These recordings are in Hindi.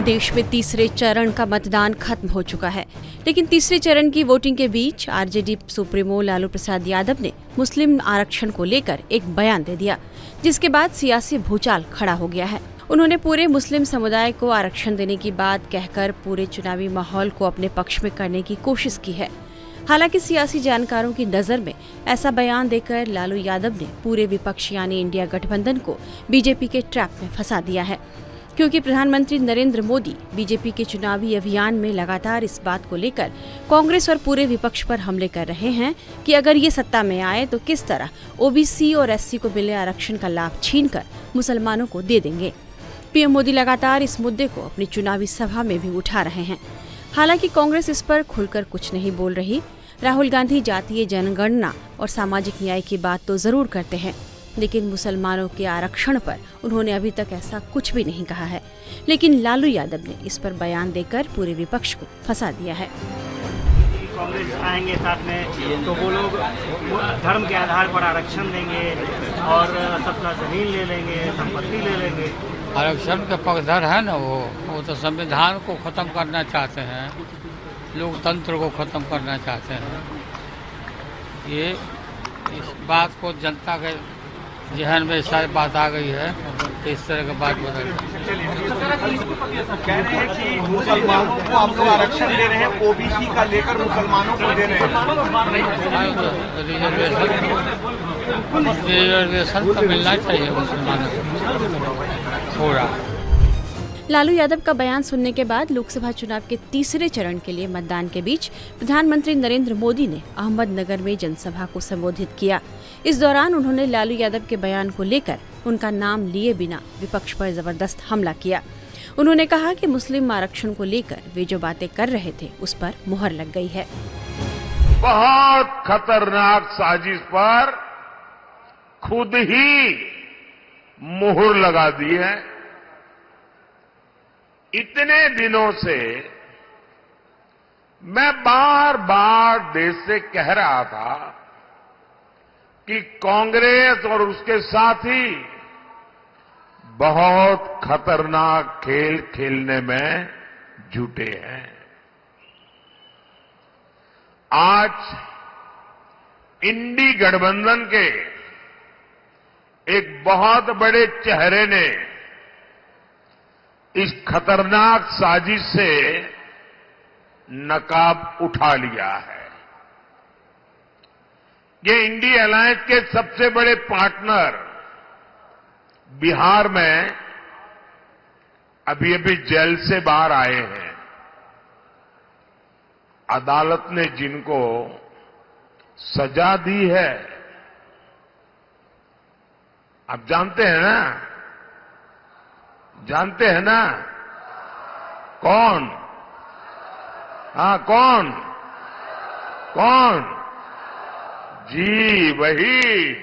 देश में तीसरे चरण का मतदान खत्म हो चुका है, लेकिन तीसरे चरण की वोटिंग के बीच आरजेडी सुप्रीमो लालू प्रसाद यादव ने मुस्लिम आरक्षण को लेकर एक बयान दे दिया, जिसके बाद सियासी भूचाल खड़ा हो गया है। उन्होंने पूरे मुस्लिम समुदाय को आरक्षण देने की बात कहकर पूरे चुनावी माहौल को अपने पक्ष में करने की कोशिश की है। हालांकि सियासी जानकारों की नजर में ऐसा बयान देकर लालू यादव ने पूरे विपक्ष यानी इंडिया गठबंधन को बीजेपी के ट्रैप में फंसा दिया है, क्योंकि प्रधानमंत्री नरेंद्र मोदी बीजेपी के चुनावी अभियान में लगातार इस बात को लेकर कांग्रेस और पूरे विपक्ष पर हमले कर रहे हैं कि अगर ये सत्ता में आए तो किस तरह ओबीसी और एससी को मिले आरक्षण का लाभ छीनकर मुसलमानों को दे देंगे। पीएम मोदी लगातार इस मुद्दे को अपनी चुनावी सभा में भी उठा रहे हैं। हालांकि कांग्रेस इस पर खुलकर कुछ नहीं बोल रही। राहुल गांधी जातीय जनगणना और सामाजिक न्याय की बात तो जरूर करते हैं, लेकिन मुसलमानों के आरक्षण पर उन्होंने अभी तक ऐसा कुछ भी नहीं कहा है। लेकिन लालू यादव ने इस पर बयान देकर पूरे विपक्ष को फंसा दिया है। कांग्रेस आएंगे साथ में तो वो लोग धर्म के आधार पर आरक्षण देंगे और सबका जमीन ले लेंगे, संपत्ति ले लेंगे। आरक्षण का पक्षधर है ना, वो तो संविधान को खत्म करना चाहते हैं, लोकतंत्र को खत्म करना चाहते हैं। ये इस बात को जनता के जहन में सारी बात आ गई है, तो इस तरह की बात बदल कह रहे हैं कि मुसलमानों को आप लोग आरक्षण दे रहे हैं, ओबीसी का लेकर मुसलमानों को दे रहे हैं। रिजर्वेशन तो मिलना चाहिए मुसलमानों को पूरा। लालू यादव का बयान सुनने के बाद लोकसभा चुनाव के तीसरे चरण के लिए मतदान के बीच प्रधानमंत्री नरेंद्र मोदी ने अहमदनगर में जनसभा को संबोधित किया। इस दौरान उन्होंने लालू यादव के बयान को लेकर उनका नाम लिए बिना विपक्ष पर जबरदस्त हमला किया। उन्होंने कहा कि मुस्लिम आरक्षण को लेकर वे जो बातें कर रहे थे उस पर मुहर लग गई है। बहुत खतरनाक साजिश पर खुद ही मुहर लगा दी है। इतने दिनों से मैं बार बार देश से कह रहा था कि कांग्रेस और उसके साथी बहुत खतरनाक खेल खेलने में जुटे हैं। आज इंडी गठबंधन के एक बहुत बड़े चेहरे ने इस खतरनाक साजिश से नकाब उठा लिया है। ये इंडी अलायंस के सबसे बड़े पार्टनर बिहार में अभी जेल से बाहर आए हैं। अदालत ने जिनको सजा दी है, आप जानते हैं ना, जानते हैं ना कौन? हाँ, कौन? कौन? जी वही,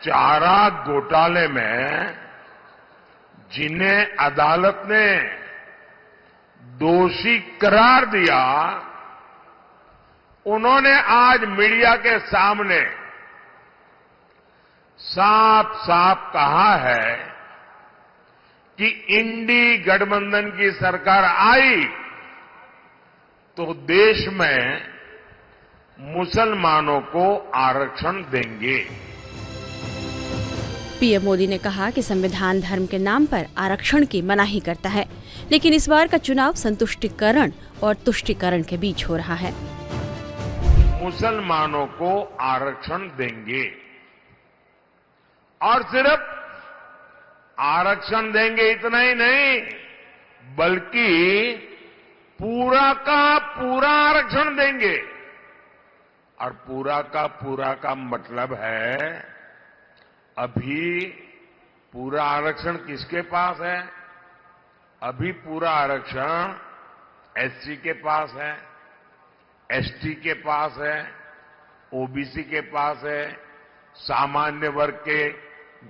चारा घोटाले में जिन्हें अदालत ने दोषी करार दिया, उन्होंने आज मीडिया के सामने साफ साफ कहा है कि इंडी गठबंधन की सरकार आई तो देश में मुसलमानों को आरक्षण देंगे। पीएम मोदी ने कहा कि संविधान धर्म के नाम पर आरक्षण की मनाही करता है, लेकिन इस बार का चुनाव संतुष्टिकरण और तुष्टिकरण के बीच हो रहा है। मुसलमानों को आरक्षण देंगे और सिर्फ आरक्षण देंगे इतना ही नहीं, बल्कि पूरा का पूरा आरक्षण देंगे। और पूरा का मतलब है, अभी पूरा आरक्षण किसके पास है? अभी पूरा आरक्षण एससी के पास है, एसटी के पास है, ओबीसी के पास है, सामान्य वर्ग के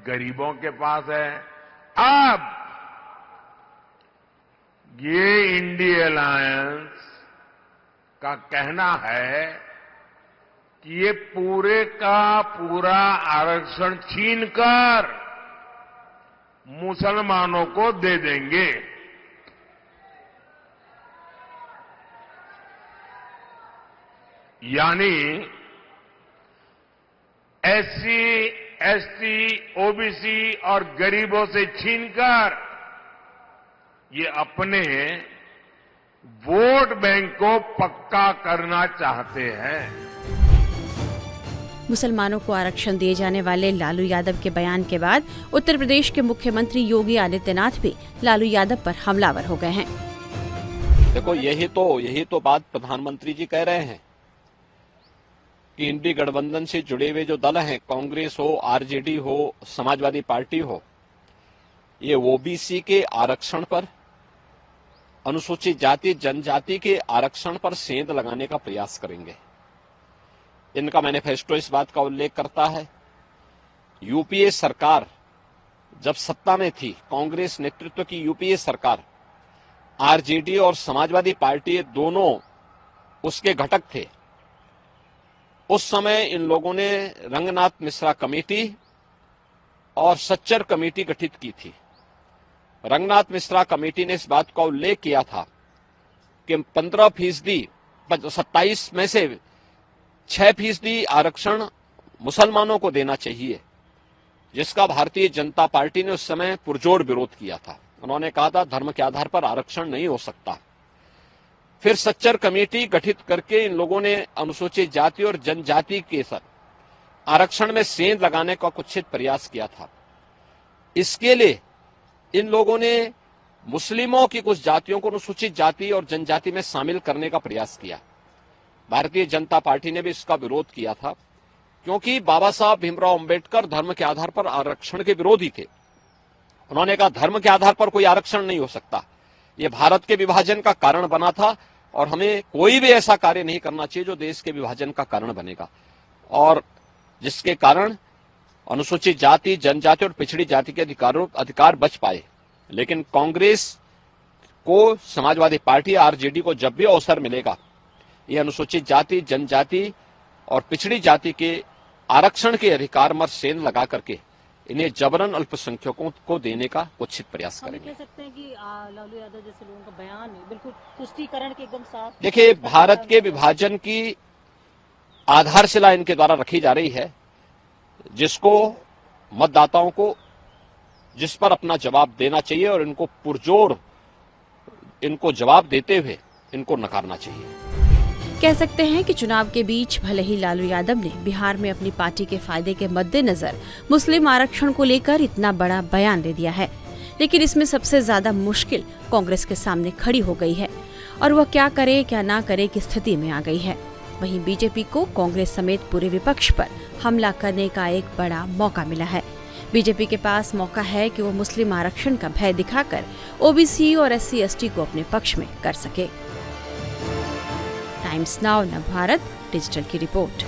गरीबों के पास है। अब ये इंडी अलायंस का कहना है कि ये पूरे का पूरा आरक्षण छीनकर मुसलमानों को दे देंगे। यानी एससी, एसटी, ओबीसी और गरीबों से छीनकर ये अपने वोट बैंक को पक्का करना चाहते हैं। मुसलमानों को आरक्षण दिए जाने वाले लालू यादव के बयान के बाद उत्तर प्रदेश के मुख्यमंत्री योगी आदित्यनाथ भी लालू यादव पर हमलावर हो गए हैं। देखो, यही तो बात प्रधानमंत्री जी कह रहे हैं कि इंडी गठबंधन से जुड़े हुए जो दल हैं, कांग्रेस हो, आरजेडी हो, समाजवादी पार्टी हो, ये ओबीसी के आरक्षण पर, अनुसूचित जाति जनजाति के आरक्षण पर सेंध लगाने का प्रयास करेंगे। इनका मैनिफेस्टो इस बात का उल्लेख करता है, यूपीए सरकार जब सत्ता में थी, कांग्रेस नेतृत्व की यूपीए सरकार, आरजेडी और समाजवादी पार्टी दोनों उसके घटक थे। उस समय इन लोगों ने रंगनाथ मिश्रा कमेटी और सच्चर कमेटी गठित की थी। रंगनाथ मिश्रा कमेटी ने इस बात का उल्लेख किया था कि 15%, 27 में से 6% आरक्षण मुसलमानों को देना चाहिए, जिसका भारतीय जनता पार्टी ने उस समय पुरजोर विरोध किया था। उन्होंने कहा था धर्म के आधार पर आरक्षण नहीं हो सकता। फिर सच्चर कमेटी गठित करके इन लोगों ने अनुसूचित जाति और जनजाति के साथ आरक्षण में सेंध लगाने का कुत्सित प्रयास किया था। इसके लिए इन लोगों ने मुस्लिमों की कुछ जातियों को अनुसूचित जाति और जनजाति में शामिल करने का प्रयास किया। भारतीय जनता पार्टी ने भी इसका विरोध किया था, क्योंकि बाबा साहब भीमराव अंबेडकर धर्म के आधार पर आरक्षण के विरोधी थे। उन्होंने कहा धर्म के आधार पर कोई आरक्षण नहीं हो सकता, ये भारत के विभाजन का कारण बना था और हमें कोई भी ऐसा कार्य नहीं करना चाहिए जो देश के विभाजन का कारण बनेगा, और जिसके कारण अनुसूचित जाति, जनजाति और पिछड़ी जाति के अधिकार बच पाए। लेकिन कांग्रेस को, समाजवादी पार्टी, आरजेडी को जब भी अवसर मिलेगा, ये अनुसूचित जाति, जनजाति और पिछड़ी जाति के आरक्षण के अधिकार में सेंध लगा करके इन्हें जबरन अल्पसंख्यकों को देने का कुत्सित प्रयास करेंगे। कह सकते हैं कि लालू यादव जैसे लोगों का बयान बिल्कुल तुष्टीकरण के एकदम साफ। देखिए, भारत के विभाजन की आधारशिला इनके द्वारा रखी जा रही है, जिसको मतदाताओं को, जिस पर अपना जवाब देना चाहिए और इनको पुरजोर इनको जवाब देते हुए इनको नकारना चाहिए। कह सकते हैं कि चुनाव के बीच भले ही लालू यादव ने बिहार में अपनी पार्टी के फायदे के मद्देनजर मुस्लिम आरक्षण को लेकर इतना बड़ा बयान दे दिया है, लेकिन इसमें सबसे ज्यादा मुश्किल कांग्रेस के सामने खड़ी हो गई है और वह क्या करे क्या ना करे की स्थिति में आ गई है। वहीं बीजेपी को कांग्रेस समेत पूरे विपक्ष पर हमला करने का एक बड़ा मौका मिला है। बीजेपी के पास मौका है कि वो मुस्लिम आरक्षण का भय दिखाकर ओबीसी और SC/ST को अपने पक्ष में कर सके। टाइम्स नाउ नवभारत डिजिटल की रिपोर्ट।